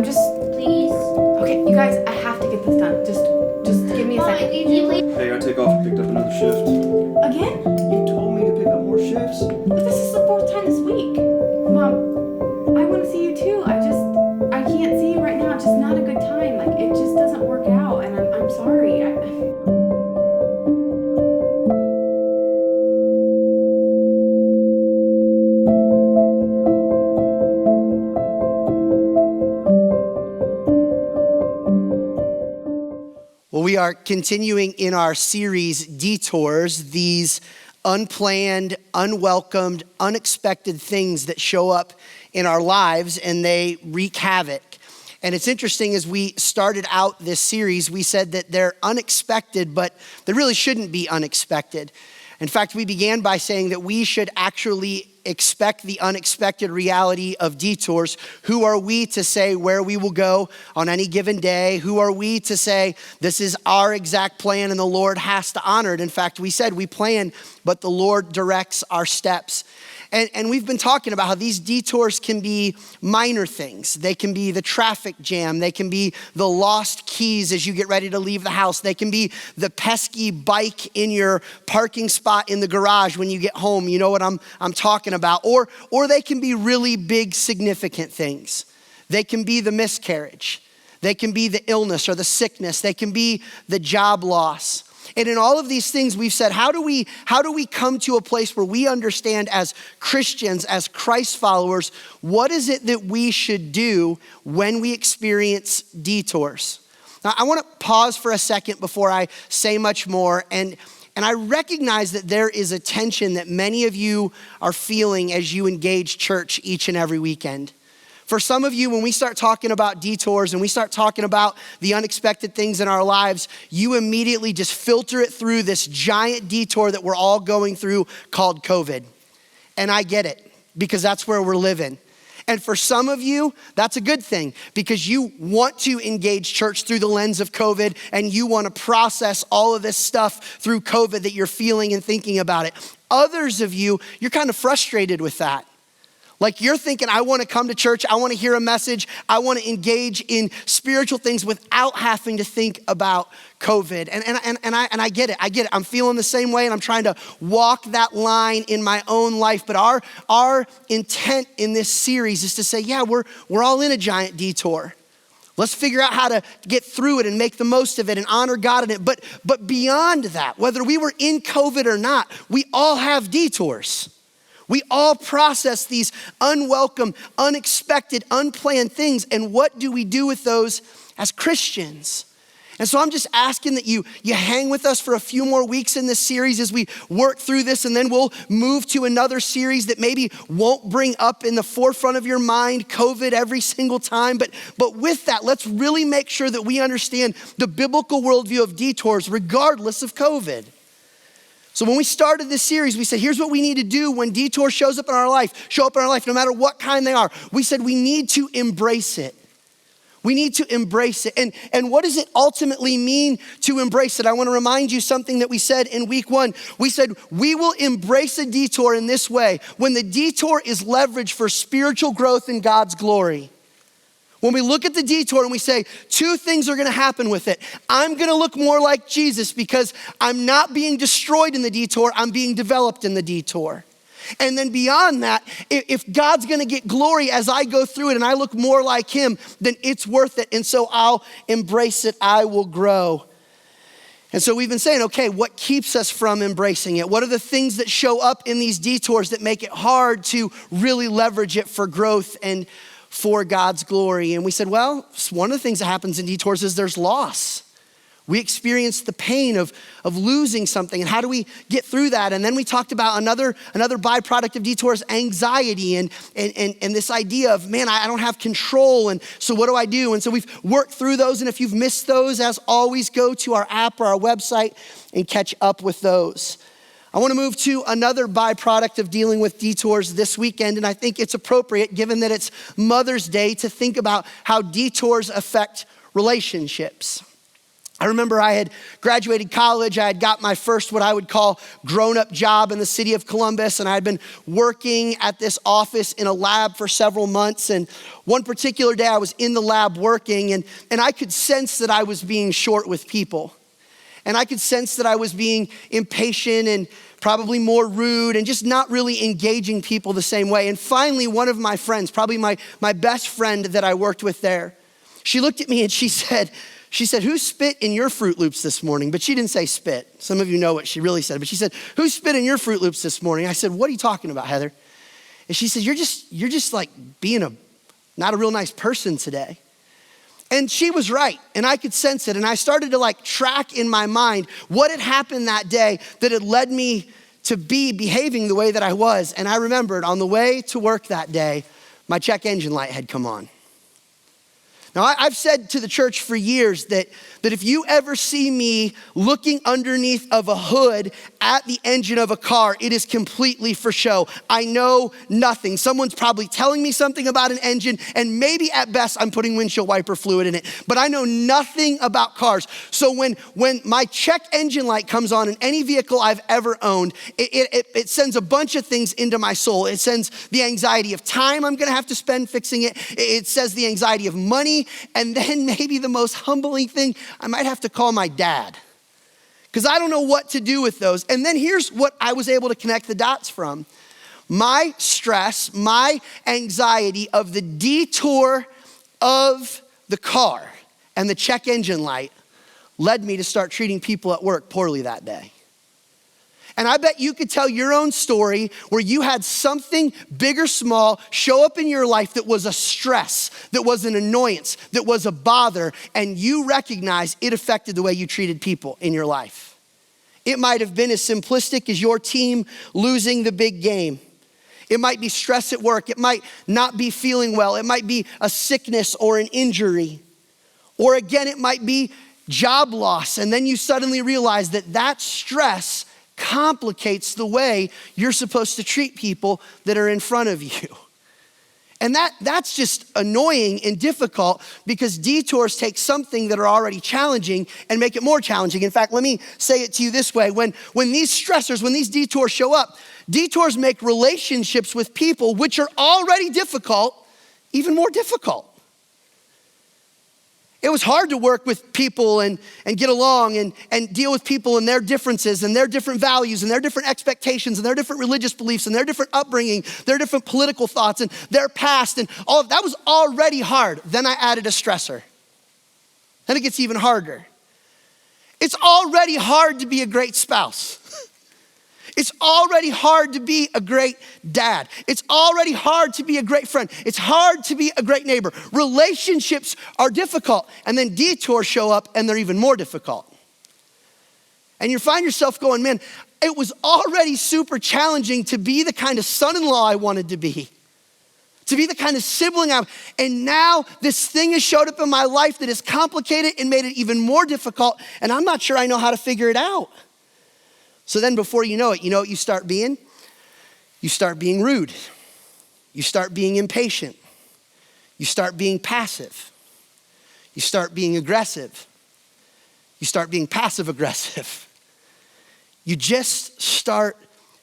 I'm just... Please. Okay, you guys, I have to get this done. Just give me a second. Hey, I take off and picked up another shift. Again? You told me to pick up more shifts. But this is the 4th time this week. Mom, I want to see you too. I can't see you right now. It's just not a good time. Like, it just doesn't work out, and I'm sorry. Well, we are continuing in our series, Detours, these unplanned, unwelcomed, unexpected things that show up in our lives and they wreak havoc. And it's interesting, as we started out this series, we said that they're unexpected, but they really shouldn't be unexpected. In fact, we began by saying that we should actually expect the unexpected reality of detours. Who are we to say where we will go on any given day? Who are we to say this is our exact plan and the Lord has to honor it? In fact, we said we plan, but the Lord directs our steps. And we've been talking about how these detours can be minor things. They can be the traffic jam. They can be the lost keys as you get ready to leave the house. They can be the pesky bike in your parking spot in the garage when you get home. You know what I'm talking about. Or they can be really big, significant things. They can be the miscarriage. They can be the illness or the sickness. They can be the job loss. And in all of these things, we've said, how do we come to a place where we understand as Christians, as Christ followers, what is it that we should do when we experience detours? Now, I want to pause for a second before I say much more. And I recognize that there is a tension that many of you are feeling as you engage church each and every weekend. For some of you, when we start talking about detours and we start talking about the unexpected things in our lives, you immediately just filter it through this giant detour that we're all going through called COVID. And I get it, because that's where we're living. And for some of you, that's a good thing, because you want to engage church through the lens of COVID and you want to process all of this stuff through COVID that you're feeling and thinking about it. Others of you, you're kind of frustrated with that. Like, you're thinking, I want to come to church, I want to hear a message, I want to engage in spiritual things without having to think about COVID. And I get it. I'm feeling the same way, and I'm trying to walk that line in my own life. But our intent in this series is to say, yeah, we're all in a giant detour. Let's figure out how to get through it and make the most of it and honor God in it. But beyond that, whether we were in COVID or not, we all have detours. We all process these unwelcome, unexpected, unplanned things. And what do we do with those as Christians? And so I'm just asking that you hang with us for a few more weeks in this series as we work through this, and then we'll move to another series that maybe won't bring up in the forefront of your mind COVID every single time. But with that, let's really make sure that we understand the biblical worldview of detours regardless of COVID. So when we started this series, we said, here's what we need to do when detours show up in our life, no matter what kind they are. We said we need to embrace it. We need to embrace it. And what does it ultimately mean to embrace it? I want to remind you something that we said in week 1. We said we will embrace a detour in this way when the detour is leveraged for spiritual growth in God's glory. When we look at the detour and we say, 2 things are gonna happen with it. I'm gonna look more like Jesus because I'm not being destroyed in the detour, I'm being developed in the detour. And then beyond that, if God's gonna get glory as I go through it and I look more like him, then it's worth it. And so I'll embrace it, I will grow. And so we've been saying, okay, what keeps us from embracing it? What are the things that show up in these detours that make it hard to really leverage it for growth and for God's glory? And we said, well, one of the things that happens in detours is there's loss. We experience the pain of losing something, and how do we get through that? And then we talked about another byproduct of detours, anxiety and this idea of, man, I don't have control, and so what do I do? And so we've worked through those, and if you've missed those, as always, go to our app or our website and catch up with those. I want to move to another byproduct of dealing with detours this weekend, and I think it's appropriate, given that it's Mother's Day, to think about how detours affect relationships. I remember I had graduated college. I had got my first what I would call grown-up job in the city of Columbus, and I had been working at this office in a lab for several months. And one particular day I was in the lab working, and I could sense that I was being short with people. And I could sense that I was being impatient and probably more rude and just not really engaging people the same way. And finally, one of my friends, probably my best friend that I worked with there, she looked at me and she said, who spit in your Fruit Loops this morning? But she didn't say spit. Some of you know what she really said, but she said, who spit in your Fruit Loops this morning? I said, what are you talking about, Heather? And she said, you're just like being not a real nice person today. And she was right, and I could sense it. And I started to like track in my mind what had happened that day that had led me to be behaving the way that I was. And I remembered on the way to work that day, my check engine light had come on. Now, I've said to the church for years that if you ever see me looking underneath of a hood at the engine of a car, it is completely for show. I know nothing. Someone's probably telling me something about an engine, and maybe at best I'm putting windshield wiper fluid in it, but I know nothing about cars. So when my check engine light comes on in any vehicle I've ever owned, it sends a bunch of things into my soul. It sends the anxiety of time I'm gonna have to spend fixing it. It says the anxiety of money. And then maybe the most humbling thing, I might have to call my dad because I don't know what to do with those. And then here's what I was able to connect the dots from. My stress, my anxiety of the detour of the car and the check engine light led me to start treating people at work poorly that day. And I bet you could tell your own story where you had something big or small show up in your life that was a stress, that was an annoyance, that was a bother, and you recognize it affected the way you treated people in your life. It might have been as simplistic as your team losing the big game. It might be stress at work. It might not be feeling well. It might be a sickness or an injury. Or again, it might be job loss. And then you suddenly realize that stress complicates the way you're supposed to treat people that are in front of you. And that's just annoying and difficult because detours take something that are already challenging and make it more challenging. In fact, let me say it to you this way. When these stressors, when these detours show up, detours make relationships with people which are already difficult, even more difficult. It was hard to work with people and get along and deal with people and their differences and their different values and their different expectations and their different religious beliefs and their different upbringing, their different political thoughts and their past and all of that was already hard. Then I added a stressor. Then it gets even harder. It's already hard to be a great spouse. It's already hard to be a great dad. It's already hard to be a great friend. It's hard to be a great neighbor. Relationships are difficult, and then detours show up and they're even more difficult. And you find yourself going, man, it was already super challenging to be the kind of son-in-law I wanted to be the kind of sibling and now this thing has showed up in my life that is complicated and made it even more difficult, and I'm not sure I know how to figure it out. So then before you know what you start being? You start being rude. You start being impatient. You start being passive. You start being aggressive. You start being passive aggressive. You just start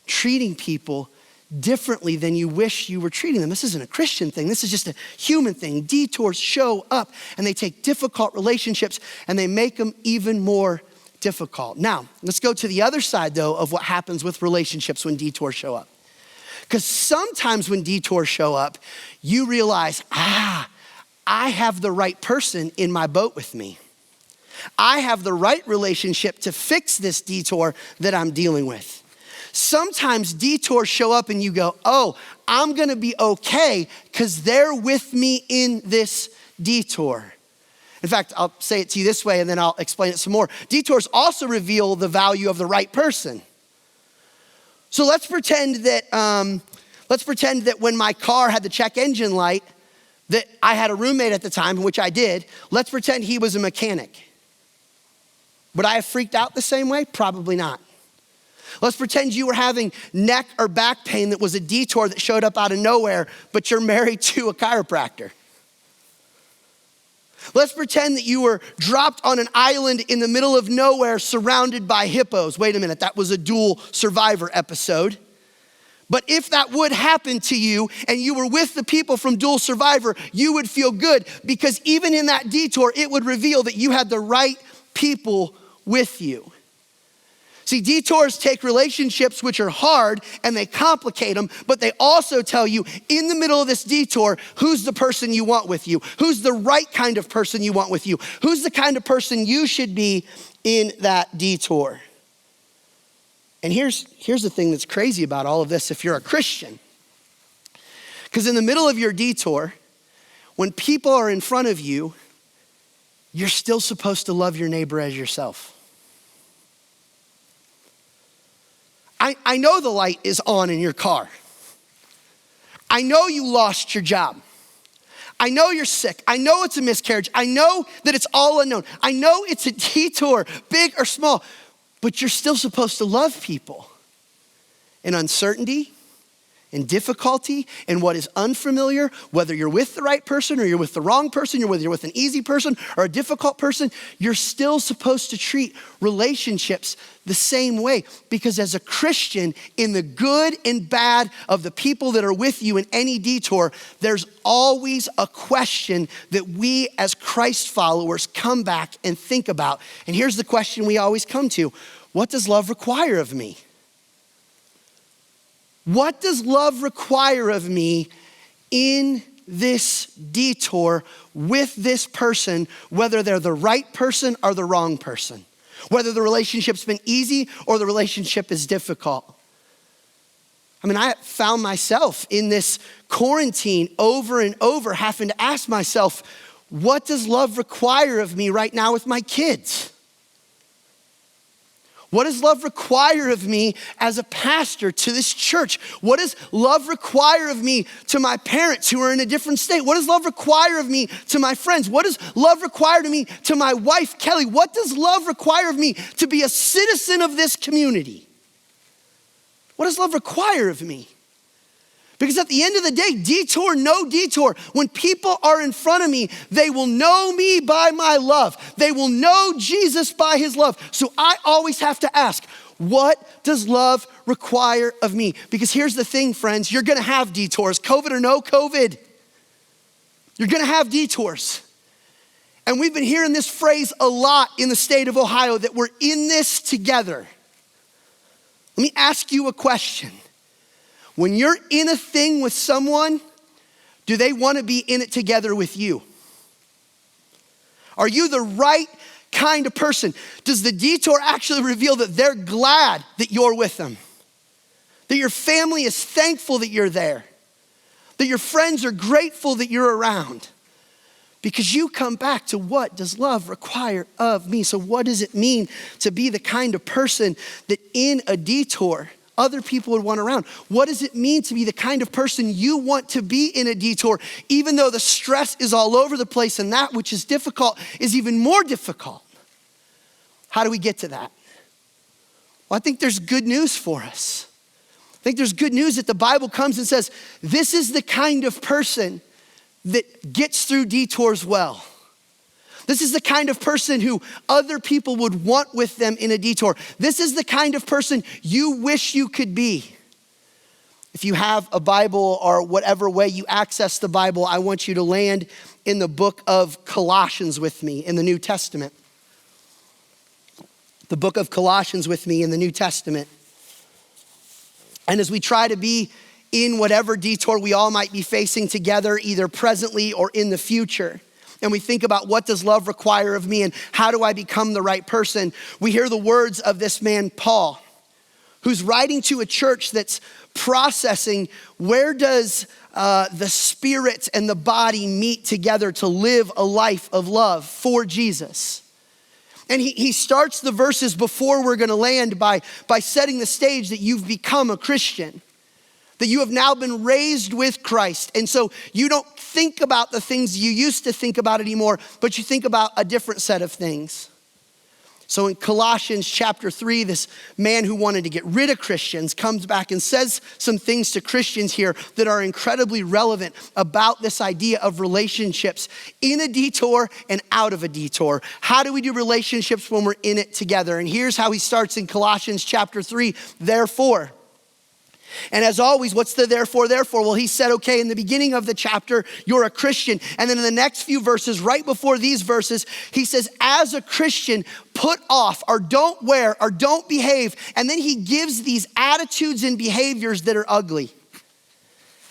treating people differently than you wish you were treating them. This isn't a Christian thing. This is just a human thing. Detours show up and they take difficult relationships and they make them even more difficult. Now, let's go to the other side though of what happens with relationships when detours show up. Because sometimes when detours show up, you realize, I have the right person in my boat with me. I have the right relationship to fix this detour that I'm dealing with. Sometimes detours show up and you go, I'm gonna be okay because they're with me in this detour. In fact, I'll say it to you this way and then I'll explain it some more. Detours also reveal the value of the right person. So let's pretend that when my car had the check engine light, that I had a roommate at the time, which I did. Let's pretend he was a mechanic. Would I have freaked out the same way? Probably not. Let's pretend you were having neck or back pain that was a detour that showed up out of nowhere, but you're married to a chiropractor. Let's pretend that you were dropped on an island in the middle of nowhere surrounded by hippos. Wait a minute, that was a dual survivor episode. But if that would happen to you and you were with the people from Dual Survivor, you would feel good because even in that detour, it would reveal that you had the right people with you. See, detours take relationships which are hard and they complicate them, but they also tell you in the middle of this detour, who's the person you want with you? Who's the right kind of person you want with you? Who's the kind of person you should be in that detour? And here's the thing that's crazy about all of this if you're a Christian. Because in the middle of your detour, when people are in front of you, you're still supposed to love your neighbor as yourself. I know the light is on in your car. I know you lost your job. I know you're sick. I know it's a miscarriage. I know that it's all unknown. I know it's a detour, big or small, but you're still supposed to love people in uncertainty, in difficulty, in what is unfamiliar, whether you're with the right person or you're with the wrong person, whether you're with an easy person or a difficult person, you're still supposed to treat relationships the same way. Because as a Christian, in the good and bad of the people that are with you in any detour, there's always a question that we as Christ followers come back and think about. And here's the question we always come to: what does love require of me? What does love require of me in this detour with this person, whether they're the right person or the wrong person? Whether the relationship's been easy or the relationship is difficult. I mean, I found myself in this quarantine over and over having to ask myself, what does love require of me right now with my kids? What does love require of me as a pastor to this church? What does love require of me to my parents who are in a different state? What does love require of me to my friends? What does love require to me to my wife, Kelly? What does love require of me to be a citizen of this community? What does love require of me? Because at the end of the day, detour, no detour, when people are in front of me, they will know me by my love. They will know Jesus by his love. So I always have to ask, what does love require of me? Because here's the thing, friends, you're gonna have detours, COVID or no COVID. You're gonna have detours. And we've been hearing this phrase a lot in the state of Ohio, that we're in this together. Let me ask you a question. When you're in a thing with someone, do they want to be in it together with you? Are you the right kind of person? Does the detour actually reveal that they're glad that you're with them? That your family is thankful that you're there? That your friends are grateful that you're around? Because you come back to, what does love require of me? So what does it mean to be the kind of person that in a detour other people would want around? What does it mean to be the kind of person you want to be in a detour, even though the stress is all over the place and that which is difficult is even more difficult? How do we get to that? Well, I think there's good news for us. I think there's good news that the Bible comes and says, this is the kind of person that gets through detours well. This is the kind of person who other people would want with them in a detour. This is the kind of person you wish you could be. If you have a Bible or whatever way you access the Bible, I want you to land in the book of Colossians with me in the New Testament. The book of Colossians with me in the New Testament. And as we try to be in whatever detour we all might be facing together, either presently or in the future, and we think about, what does love require of me and how do I become the right person? We hear the words of this man, Paul, who's writing to a church that's processing, where does the spirit and the body meet together to live a life of love for Jesus? And he starts the verses before we're gonna land by setting the stage that you've become a Christian, that you have now been raised with Christ. And so you don't think about the things you used to think about anymore, but you think about a different set of things. So in Colossians chapter 3, this man who wanted to get rid of Christians comes back and says some things to Christians here that are incredibly relevant about this idea of relationships in a detour and out of a detour. How do we do relationships when we're in it together? And here's how he starts in Colossians chapter 3, therefore. And as always, what's the therefore? Well, he said, okay, in the beginning of the chapter, you're a Christian. And then in the next few verses, right before these verses, he says, as a Christian, put off or don't wear or don't behave. And then he gives these attitudes and behaviors that are ugly.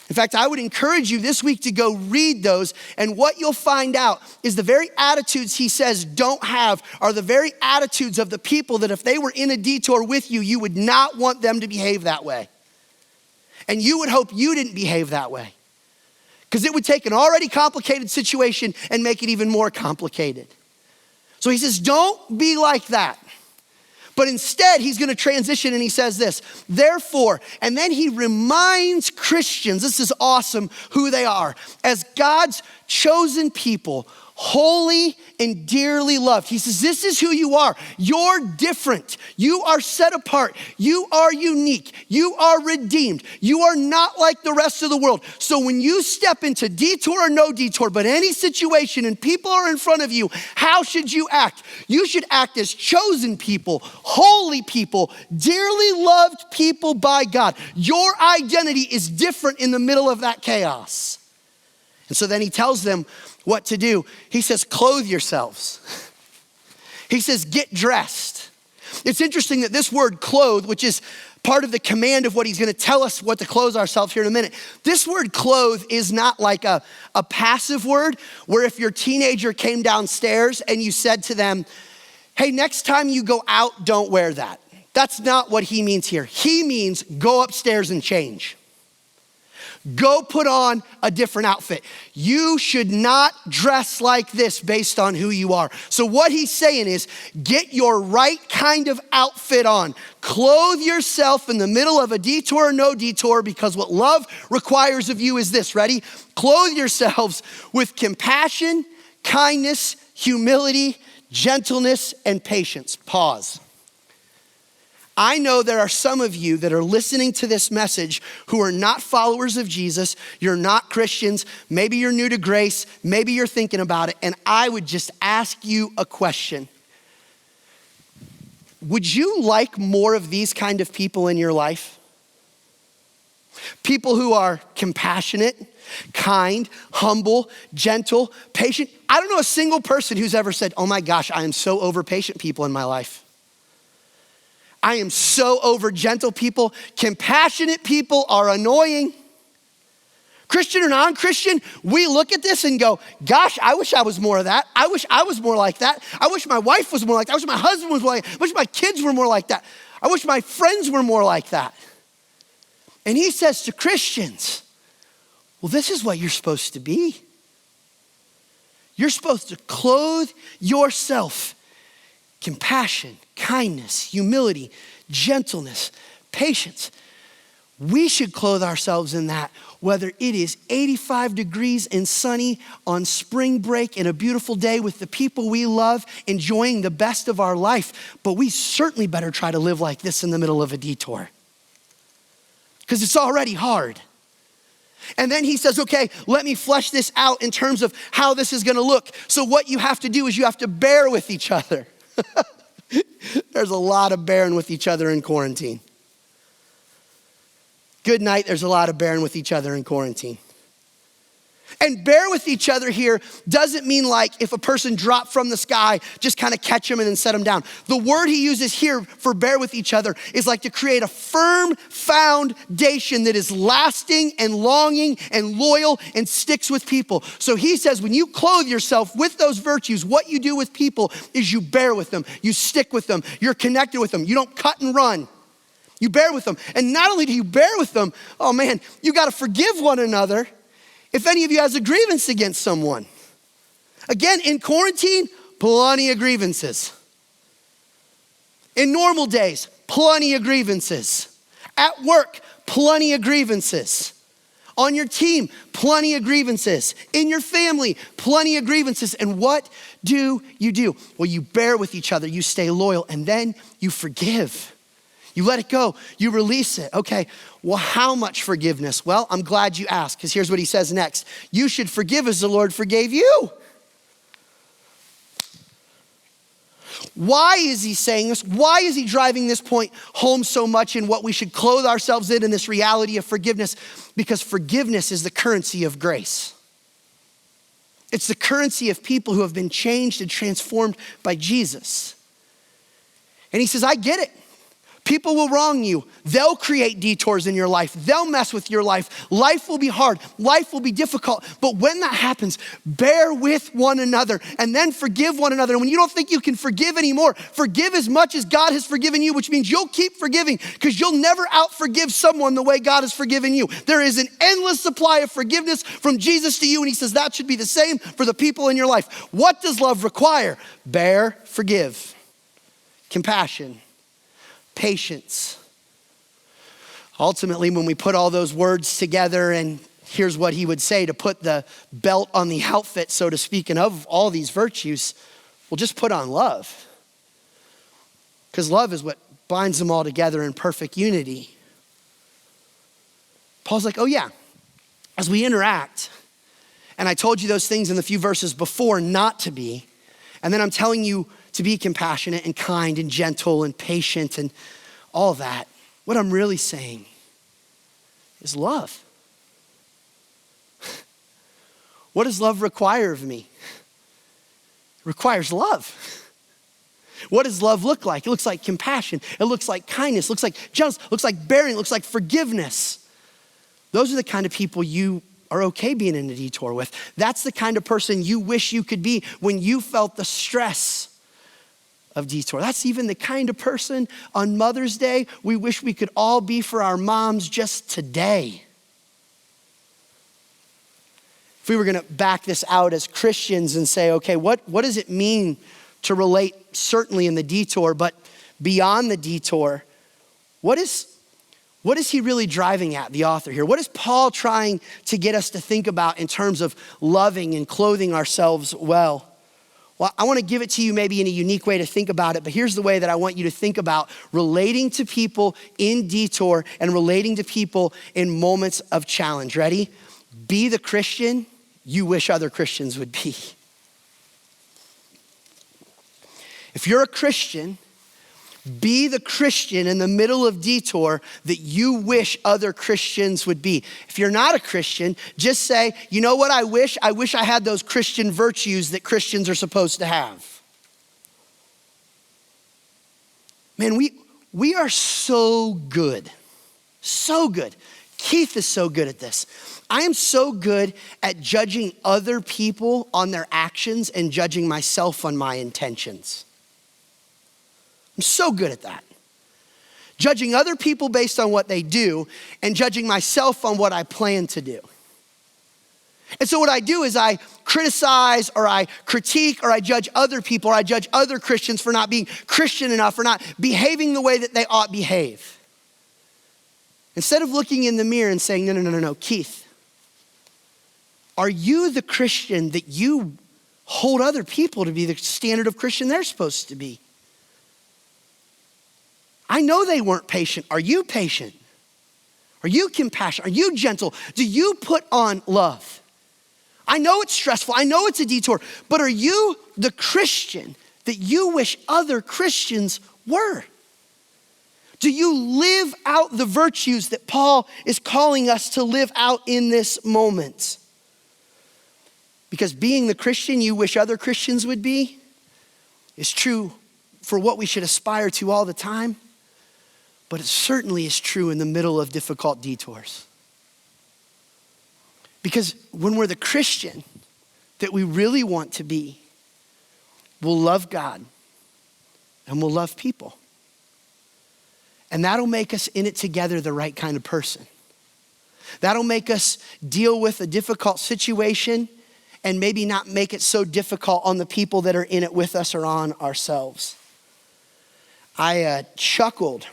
In fact, I would encourage you this week to go read those. And what you'll find out is the very attitudes he says don't have are the very attitudes of the people that if they were in a detour with you, you would not want them to behave that way. And you would hope you didn't behave that way, because it would take an already complicated situation and make it even more complicated. So he says, don't be like that. But instead, he's going to transition and he says this, therefore, and then he reminds Christians, this is awesome, who they are, as God's chosen people, holy and dearly loved. He says, this is who you are. You're different. You are set apart. You are unique. You are redeemed. You are not like the rest of the world. So when you step into detour or no detour, but any situation and people are in front of you, how should you act? You should act as chosen people, holy people, dearly loved people by God. Your identity is different in the middle of that chaos. And so then he tells them what to do. He says, clothe yourselves. He says, get dressed. It's interesting that this word clothe, which is part of the command of what he's going to tell us what to clothe ourselves here in a minute. This word clothe is not like a passive word where if your teenager came downstairs and you said to them, hey, next time you go out, don't wear that. That's not what he means here. He means go upstairs and change. Go put on a different outfit. You should not dress like this based on who you are. So what he's saying is get your right kind of outfit on. Clothe yourself in the middle of a detour or no detour, because what love requires of you is this, ready? Clothe yourselves with compassion, kindness, humility, gentleness, and patience. Pause. I know there are some of you that are listening to this message who are not followers of Jesus. You're not Christians. Maybe you're new to grace. Maybe you're thinking about it. And I would just ask you a question. Would you like more of these kind of people in your life? People who are compassionate, kind, humble, gentle, patient. I don't know a single person who's ever said, oh my gosh, I am so over patient people in my life. I am so over gentle people. Compassionate people are annoying. Christian or non-Christian, we look at this and go, gosh, I wish I was more of that. I wish I was more like that. I wish my wife was more like that. I wish my husband was more like that. I wish my kids were more like that. I wish my friends were more like that. And he says to Christians, well, this is what you're supposed to be. You're supposed to clothe yourself. Compassion, kindness, humility, gentleness, patience. We should clothe ourselves in that, whether it is 85 degrees and sunny on spring break and a beautiful day with the people we love, enjoying the best of our life. But we certainly better try to live like this in the middle of a detour, because it's already hard. And then he says, okay, let me flesh this out in terms of how this is gonna look. So what you have to do is you have to bear with each other. There's a lot of bearing with each other in quarantine. Good night, there's a lot of bearing with each other in quarantine. And bear with each other here doesn't mean like if a person dropped from the sky, just kind of catch them and then set them down. The word he uses here for bear with each other is like to create a firm foundation that is lasting and longing and loyal and sticks with people. So he says when you clothe yourself with those virtues, what you do with people is you bear with them, you stick with them, you're connected with them, you don't cut and run. You bear with them. And not only do you bear with them, oh man, you got to forgive one another if any of you has a grievance against someone. Again, in quarantine, plenty of grievances. In normal days, plenty of grievances. At work, plenty of grievances. On your team, plenty of grievances. In your family, plenty of grievances. And what do? Well, you bear with each other, you stay loyal, and then you forgive. You let it go, you release it. Okay, well, how much forgiveness? Well, I'm glad you asked, because here's what he says next. You should forgive as the Lord forgave you. Why is he saying this? Why is he driving this point home so much in what we should clothe ourselves in this reality of forgiveness? Because forgiveness is the currency of grace. It's the currency of people who have been changed and transformed by Jesus. And he says, I get it. People will wrong you. They'll create detours in your life. They'll mess with your life. Life will be hard. Life will be difficult. But when that happens, bear with one another and then forgive one another. And when you don't think you can forgive anymore, forgive as much as God has forgiven you, which means you'll keep forgiving because you'll never out-forgive someone the way God has forgiven you. There is an endless supply of forgiveness from Jesus to you, and he says that should be the same for the people in your life. What does love require? Bear, forgive, compassion, patience. Ultimately, when we put all those words together, and here's what he would say to put the belt on the outfit, so to speak, and of all these virtues, we'll just put on love. Because love is what binds them all together in perfect unity. Paul's like, oh yeah, as we interact, and I told you those things in the few verses before not to be, and then I'm telling you to be compassionate and kind and gentle and patient and all that. What I'm really saying is love. What does love require of me? It requires love. What does love look like? It looks like compassion. It looks like kindness. It looks like gentleness. It looks like bearing. It looks like forgiveness. Those are the kind of people you are okay being in a detour with. That's the kind of person you wish you could be when you felt the stress of detour. That's even the kind of person on Mother's Day we wish we could all be for our moms just today. If we were gonna back this out as Christians and say, okay, what does it mean to relate certainly in the detour, but beyond the detour, what is he really driving at, the author here? What is Paul trying to get us to think about in terms of loving and clothing ourselves well? Well, I want to give it to you maybe in a unique way to think about it, but here's the way that I want you to think about relating to people in detour and relating to people in moments of challenge. Ready? Be the Christian you wish other Christians would be. If you're a Christian, be the Christian in the middle of detour that you wish other Christians would be. If you're not a Christian, just say, you know what I wish? I wish I had those Christian virtues that Christians are supposed to have. Man, we are so good. So good. Keith is so good at this. I am so good at judging other people on their actions and judging myself on my intentions. I'm so good at that. Judging other people based on what they do and judging myself on what I plan to do. And so what I do is I criticize or I critique or I judge other people or I judge other Christians for not being Christian enough or not behaving the way that they ought to behave. Instead of looking in the mirror and saying, no, Keith, are you the Christian that you hold other people to be the standard of Christian they're supposed to be? I know they weren't patient. Are you patient? Are you compassionate? Are you gentle? Do you put on love? I know it's stressful. I know it's a detour, but are you the Christian that you wish other Christians were? Do you live out the virtues that Paul is calling us to live out in this moment? Because being the Christian you wish other Christians would be is true for what we should aspire to all the time. But it certainly is true in the middle of difficult detours. Because when we're the Christian that we really want to be, we'll love God and we'll love people. And that'll make us in it together the right kind of person. That'll make us deal with a difficult situation and maybe not make it so difficult on the people that are in it with us or on ourselves. I chuckled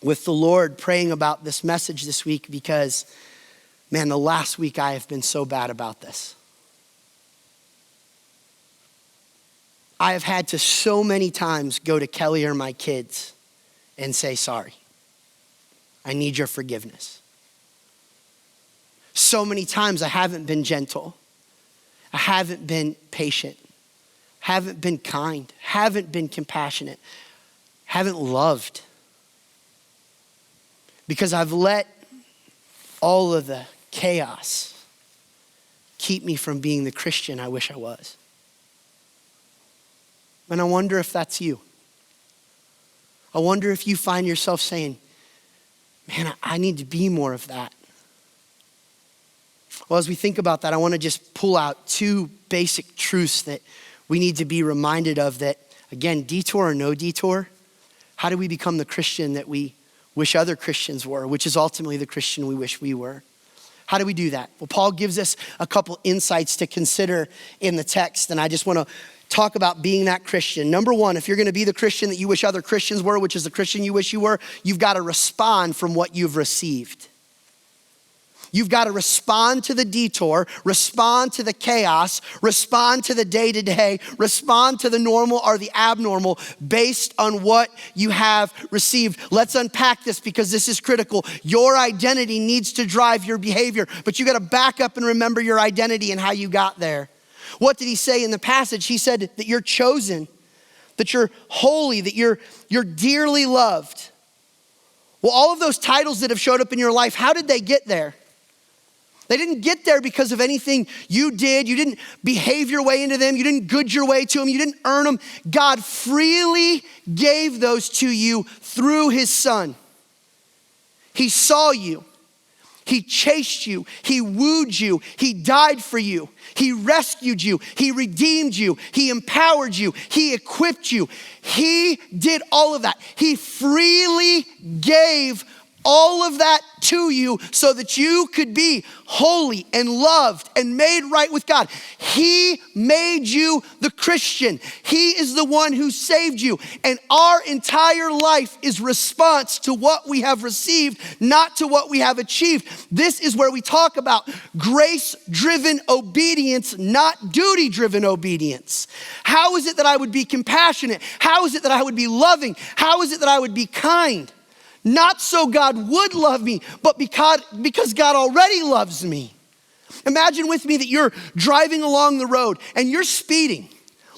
with the Lord praying about this message this week because Man, the last week I have been so bad about this. I have had to so many times go to Kelly or my kids and say, sorry. I need your forgiveness. So many times I haven't been gentle. I haven't been patient. Haven't been kind. Haven't been compassionate. Haven't loved. Because I've let all of the chaos keep me from being the Christian I wish I was. And I wonder if that's you. I wonder if you find yourself saying, man, I need to be more of that. Well, as we think about that, I want to just pull out two basic truths that we need to be reminded of that, again, detour or no detour, how do we become the Christian that we wish other Christians were, which is ultimately the Christian we wish we were? How do we do that? Well, Paul gives us a couple insights to consider in the text, and I just want to talk about being that Christian. Number one, if you're going to be the Christian that you wish other Christians were, which is the Christian you wish you were, you've got to respond from what you've received. You've got to respond to the detour, respond to the chaos, respond to the day-to-day, respond to the normal or the abnormal based on what you have received. Let's unpack this because this is critical. Your identity needs to drive your behavior, but you got to back up and remember your identity and how you got there. What did he say in the passage? He said that you're chosen, that you're holy, that you're dearly loved. Well, all of those titles that have showed up in your life, how did they get there? They didn't get there because of anything you did. You didn't behave your way into them. You didn't good your way to them. You didn't earn them. God freely gave those to you through his son. He saw you. He chased you. He wooed you. He died for you. He rescued you. He redeemed you. He empowered you. He equipped you. He did all of that. He freely gave all of that to you so that you could be holy and loved and made right with God. He made you the Christian. He is the one who saved you. And our entire life is response to what we have received, not to what we have achieved. This is where we talk about grace-driven obedience, not duty-driven obedience. How is it that I would be compassionate? How is it that I would be loving? How is it that I would be kind? Not so God would love me, but because God already loves me. Imagine with me that you're driving along the road and you're speeding,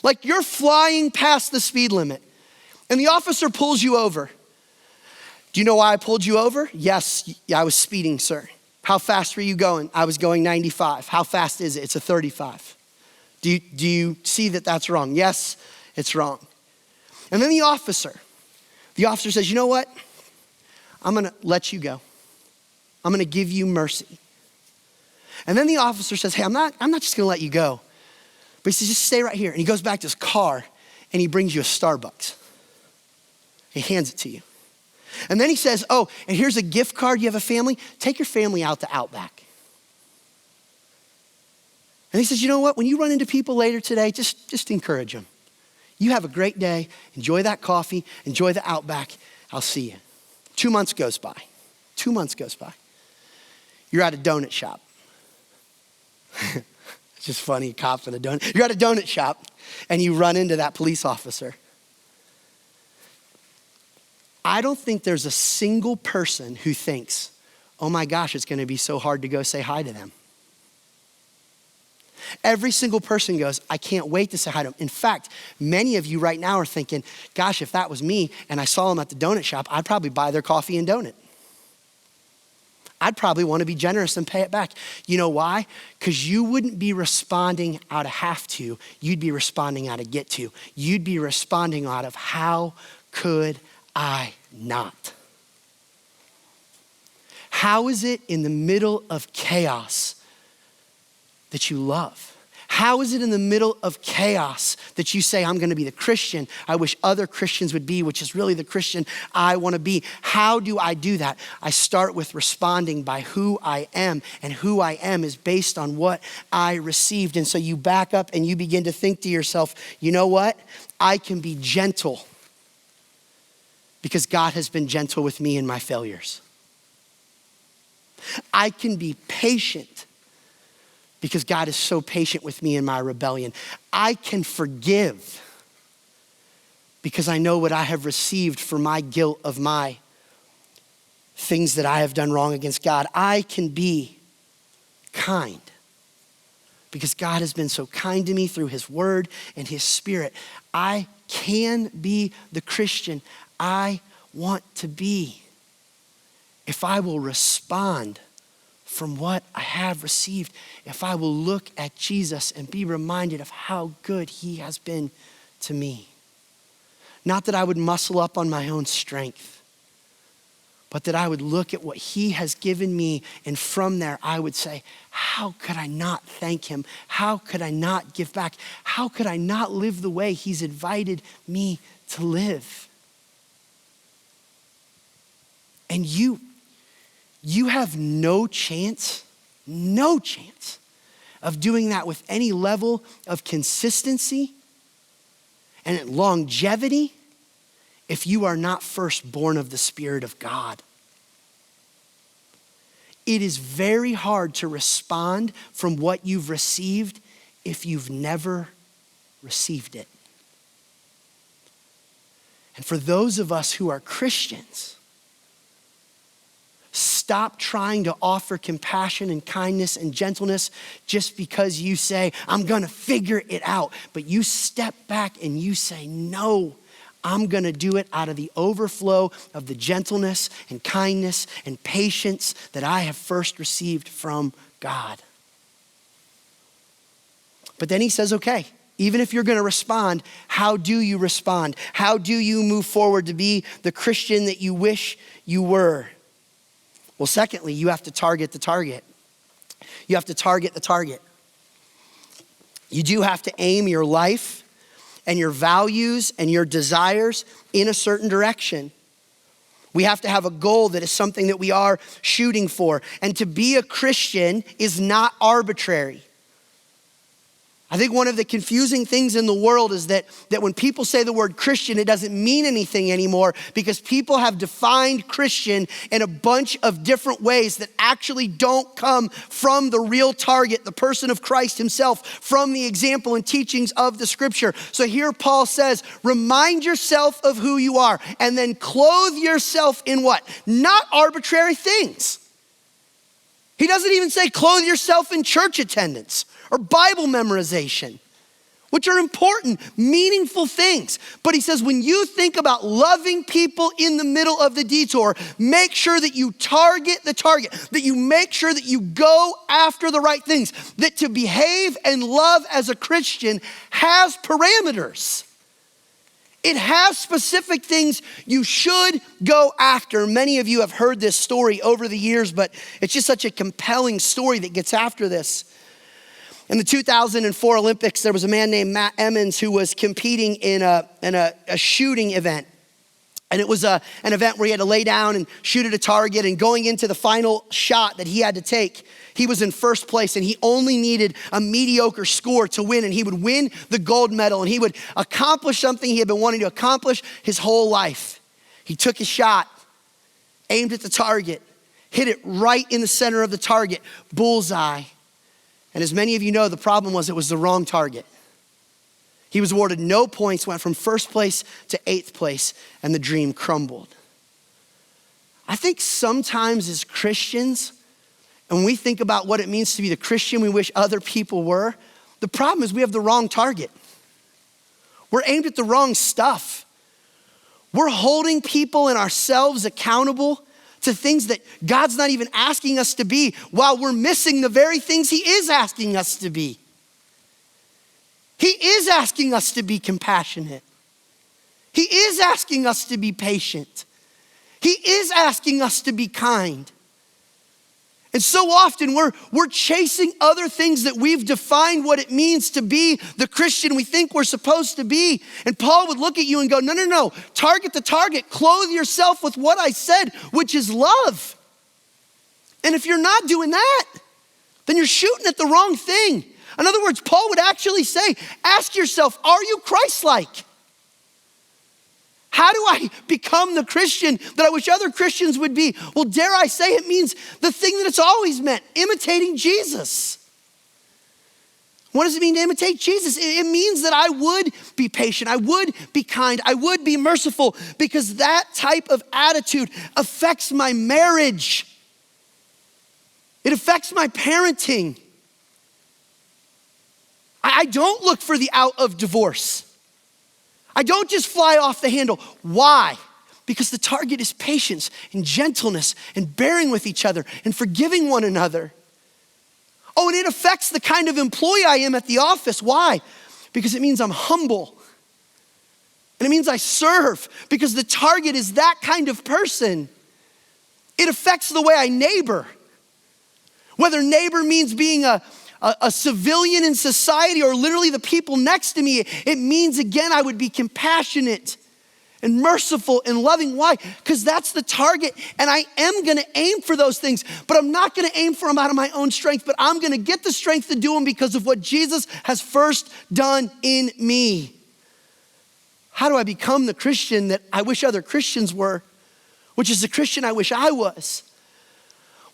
like you're flying past the speed limit, and the officer pulls you over. Do you know why I pulled you over? Yes, I was speeding, sir. How fast were you going? I was going 95. How fast is it? It's a 35. Do you see that that's wrong? Yes, it's wrong. And then the officer says, you know what? I'm gonna let you go. I'm gonna give you mercy. And then the officer says, hey, I'm not just gonna let you go. But he says, just stay right here. And he goes back to his car and he brings you a Starbucks. He hands it to you. And then he says, oh, and here's a gift card. You have a family? Take your family out to Outback. And he says, you know what? When you run into people later today, just encourage them. You have a great day. Enjoy that coffee. Enjoy the Outback. I'll see you. 2 months goes by. 2 months goes by. You're at a donut shop. It's just funny, cops at a donut. You're at a donut shop and you run into that police officer. I don't think there's a single person who thinks, oh my gosh, it's gonna be so hard to go say hi to them. Every single person goes, I can't wait to say hi to them. In fact, many of you right now are thinking, gosh, if that was me and I saw them at the donut shop, I'd probably buy their coffee and donut. I'd probably want to be generous and pay it back. You know why? Because you wouldn't be responding out of have to, you'd be responding out of get to. You'd be responding out of how could I not? How is it in the middle of chaos that you love? How is it in the middle of chaos that you say, I'm gonna be the Christian I wish other Christians would be, which is really the Christian I wanna be? How do I do that? I start with responding by who I am, and who I am is based on what I received. And so you back up and you begin to think to yourself, you know what? I can be gentle because God has been gentle with me in my failures. I can be patient because God is so patient with me in my rebellion. I can forgive because I know what I have received for my guilt of my things that I have done wrong against God. I can be kind because God has been so kind to me through his word and his spirit. I can be the Christian I want to be if I will respond from what I have received, if I will look at Jesus and be reminded of how good he has been to me. Not that I would muscle up on my own strength, but that I would look at what he has given me, and from there I would say, how could I not thank him? How could I not give back? How could I not live the way he's invited me to live? And you have no chance of doing that with any level of consistency and longevity if you are not first born of the Spirit of God. It is very hard to respond from what you've received if you've never received it. And for those of us who are Christians, stop trying to offer compassion and kindness and gentleness just because you say, I'm gonna figure it out. But you step back and you say, no, I'm gonna do it out of the overflow of the gentleness and kindness and patience that I have first received from God. But then he says, okay, even if you're gonna respond, how do you respond? How do you move forward to be the Christian that you wish you were? Well, secondly, you have to target the target. You have to target the target. You do have to aim your life and your values and your desires in a certain direction. We have to have a goal that is something that we are shooting for. And to be a Christian is not arbitrary. I think one of the confusing things in the world is that when people say the word Christian, it doesn't mean anything anymore because people have defined Christian in a bunch of different ways that actually don't come from the real target, the person of Christ himself, from the example and teachings of the scripture. So here Paul says, remind yourself of who you are and then clothe yourself in what? Not arbitrary things. He doesn't even say clothe yourself in church attendance or Bible memorization, which are important, meaningful things. But he says, when you think about loving people in the middle of the detour, make sure that you target the target, that you make sure that you go after the right things, that to behave and love as a Christian has parameters. It has specific things you should go after. Many of you have heard this story over the years, but it's just such a compelling story that gets after this. In the 2004 Olympics, there was a man named Matt Emmons who was competing in a shooting event. And it was an event where he had to lay down and shoot at a target. And going into the final shot that he had to take, he was in first place and he only needed a mediocre score to win. And he would win the gold medal and he would accomplish something he had been wanting to accomplish his whole life. He took his shot, aimed at the target, hit it right in the center of the target, bullseye. And as many of you know, the problem was it was the wrong target. He was awarded no points, went from first place to 8th place, and the dream crumbled. I think sometimes as Christians, and when we think about what it means to be the Christian we wish other people were, the problem is we have the wrong target. We're aimed at the wrong stuff. We're holding people and ourselves accountable to things that God's not even asking us to be, while we're missing the very things he is asking us to be. He is asking us to be compassionate. He is asking us to be patient. He is asking us to be kind. And so often we're chasing other things that we've defined what it means to be the Christian we think we're supposed to be. And Paul would look at you and go, no, target the target. Clothe yourself with what I said, which is love. And if you're not doing that, then you're shooting at the wrong thing. In other words, Paul would actually say, ask yourself, are you Christ-like? How do I become the Christian that I wish other Christians would be? Well, dare I say it means the thing that it's always meant, imitating Jesus. What does it mean to imitate Jesus? It means that I would be patient, I would be kind, I would be merciful, because that type of attitude affects my marriage. It affects my parenting. I don't look for the out of divorce. I don't just fly off the handle. Why? Because the target is patience and gentleness and bearing with each other and forgiving one another. Oh, and it affects the kind of employee I am at the office. Why? Because it means I'm humble. And it means I serve, because the target is that kind of person. It affects the way I neighbor. Whether neighbor means being a civilian in society or literally the people next to me, it means, again, I would be compassionate and merciful and loving. Why? Because that's the target, and I am gonna aim for those things, but I'm not gonna aim for them out of my own strength, but I'm gonna get the strength to do them because of what Jesus has first done in me. How do I become the Christian that I wish other Christians were, which is the Christian I wish I was?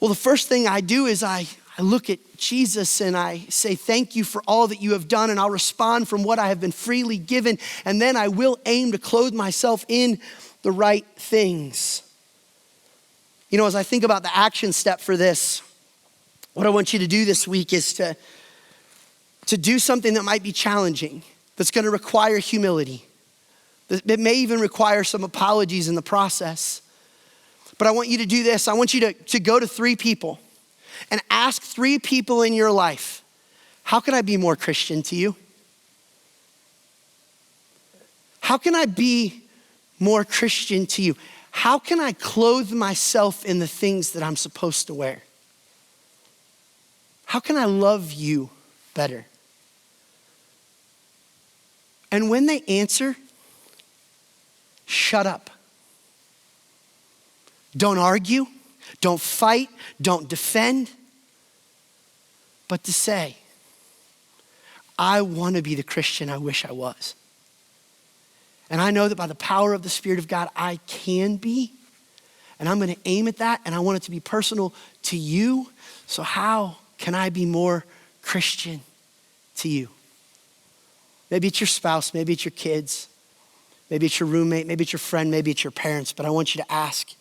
Well, the first thing I do is I look at Jesus and I say, thank you for all that you have done, and I'll respond from what I have been freely given, and then I will aim to clothe myself in the right things. You know, as I think about the action step for this, what I want you to do this week is to do something that might be challenging, that's gonna require humility. It may even require some apologies in the process. But I want you to do this. I want you to go to 3 people and ask 3 people in your life, how can I be more Christian to you? How can I be more Christian to you? How can I clothe myself in the things that I'm supposed to wear? How can I love you better? And when they answer, shut up. Don't argue, don't fight, don't defend, but to say, I want to be the Christian I wish I was. And I know that by the power of the Spirit of God, I can be, and I'm going to aim at that, and I want it to be personal to you. So how can I be more Christian to you? Maybe it's your spouse, maybe it's your kids, maybe it's your roommate, maybe it's your friend, maybe it's your parents, but I want you to ask.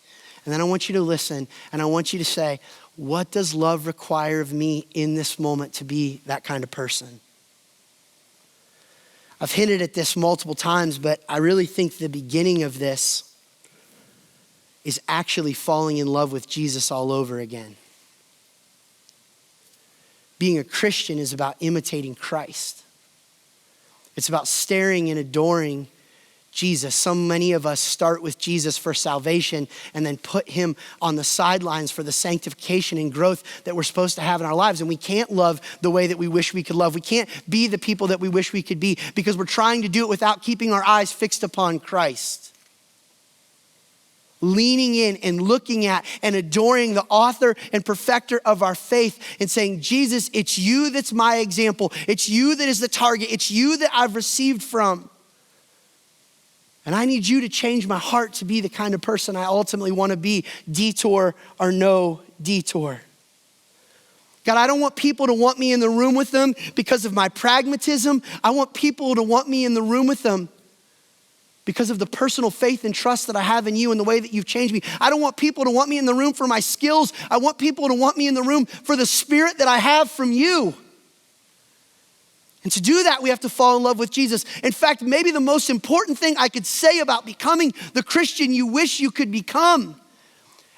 And then I want you to listen, and I want you to say, what does love require of me in this moment to be that kind of person? I've hinted at this multiple times, but I really think the beginning of this is actually falling in love with Jesus all over again. Being a Christian is about imitating Christ. It's about staring and adoring Jesus. So many of us start with Jesus for salvation and then put him on the sidelines for the sanctification and growth that we're supposed to have in our lives. And we can't love the way that we wish we could love. We can't be the people that we wish we could be because we're trying to do it without keeping our eyes fixed upon Christ. Leaning in and looking at and adoring the author and perfecter of our faith and saying, Jesus, it's you that's my example. It's you that is the target. It's you that I've received from. And I need you to change my heart to be the kind of person I ultimately want to be, detour or no detour. God, I don't want people to want me in the room with them because of my pragmatism. I want people to want me in the room with them because of the personal faith and trust that I have in you and the way that you've changed me. I don't want people to want me in the room for my skills. I want people to want me in the room for the spirit that I have from you. And to do that, we have to fall in love with Jesus. In fact, maybe the most important thing I could say about becoming the Christian you wish you could become,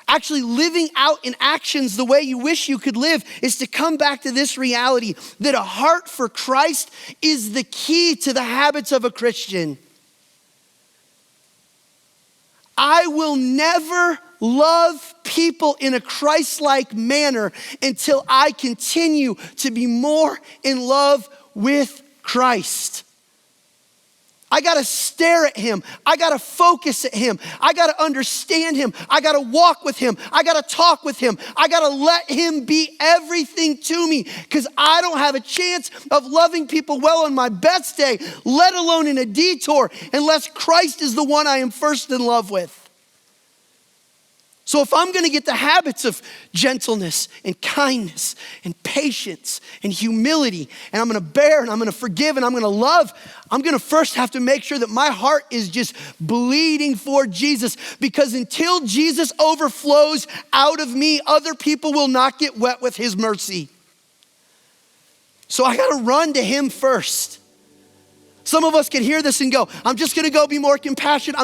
actually living out in actions the way you wish you could live, is to come back to this reality that a heart for Christ is the key to the habits of a Christian. I will never love people in a Christ-like manner until I continue to be more in love with Christ. I gotta stare at him. I gotta focus at him. I gotta understand him. I gotta walk with him. I gotta talk with him. I gotta let him be everything to me, because I don't have a chance of loving people well on my best day, let alone in a detour, unless Christ is the one I am first in love with. So if I'm gonna get the habits of gentleness and kindness and patience and humility, and I'm gonna bear and I'm gonna forgive and I'm gonna love, I'm gonna first have to make sure that my heart is just bleeding for Jesus, because until Jesus overflows out of me, other people will not get wet with his mercy. So I gotta run to him first. Some of us can hear this and go, I'm just gonna go be more compassionate.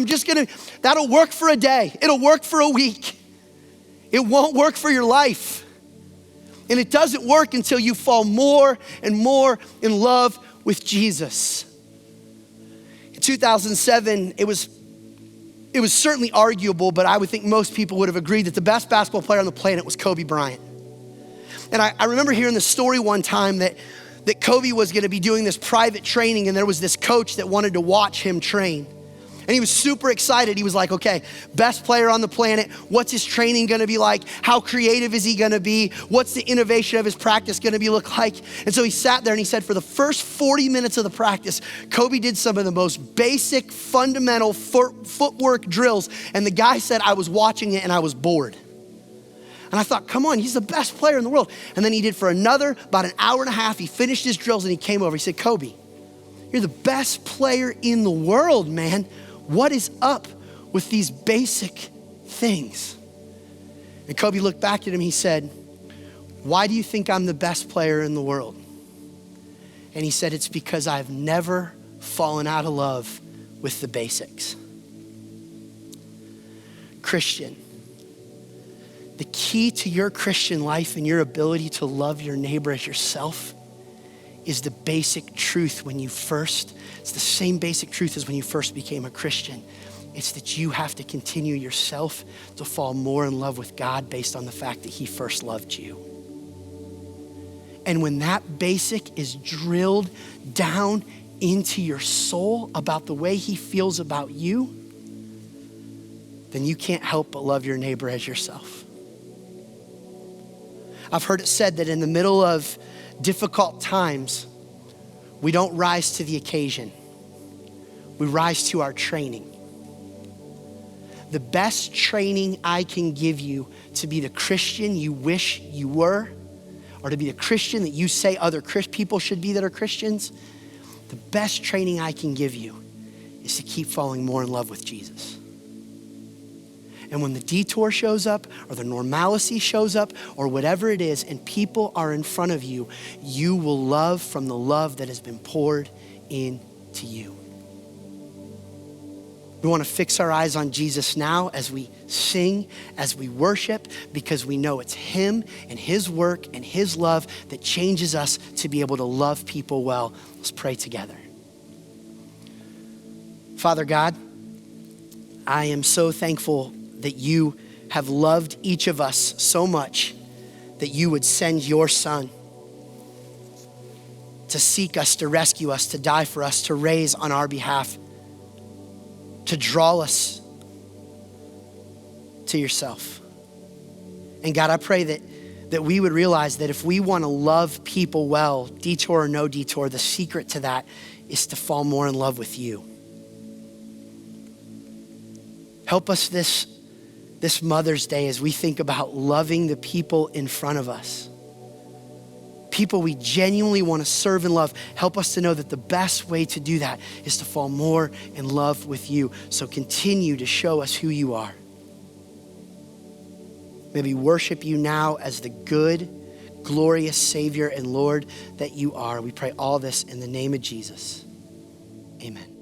That'll work for a day. It'll work for a week. It won't work for your life. And it doesn't work until you fall more and more in love with Jesus. In 2007, it was certainly arguable, but I would think most people would have agreed that the best basketball player on the planet was Kobe Bryant. And I remember hearing the story one time that Kobe was gonna be doing this private training, and there was this coach that wanted to watch him train. And he was super excited. He was like, okay, best player on the planet. What's his training gonna be like? How creative is he gonna be? What's the innovation of his practice gonna be look like? And so he sat there and he said, for the first 40 minutes of the practice, Kobe did some of the most basic, fundamental footwork drills. And the guy said, I was watching it and I was bored. And I thought, come on, he's the best player in the world. And then he did for about an hour and a half. He finished his drills and he came over. He said, Kobe, you're the best player in the world, man. What is up with these basic things? And Kobe looked back at him. He said, why do you think I'm the best player in the world? And he said, it's because I've never fallen out of love with the basics. Christian, the key to your Christian life and your ability to love your neighbor as yourself is the basic truth it's the same basic truth as when you first became a Christian. It's that you have to continue yourself to fall more in love with God based on the fact that he first loved you. And when that basic is drilled down into your soul about the way he feels about you, then you can't help but love your neighbor as yourself. I've heard it said that in the middle of difficult times, we don't rise to the occasion. We rise to our training. The best training I can give you to be the Christian you wish you were, or to be the Christian that you say other people should be that are Christians, the best training I can give you is to keep falling more in love with Jesus. And when the detour shows up, or the normalcy shows up, or whatever it is, and people are in front of you, you will love from the love that has been poured into you. We want to fix our eyes on Jesus now as we sing, as we worship, because we know it's him and his work and his love that changes us to be able to love people well. Let's pray together. Father God, I am so thankful that you have loved each of us so much that you would send your son to seek us, to rescue us, to die for us, to raise on our behalf, to draw us to yourself. And God, I pray that we would realize that if we want to love people well, detour or no detour, the secret to that is to fall more in love with you. Help us this Mother's Day as we think about loving the people in front of us. People we genuinely want to serve and love. Help us to know that the best way to do that is to fall more in love with you. So continue to show us who you are. May we worship you now as the good, glorious Savior and Lord that you are. We pray all this in the name of Jesus. Amen.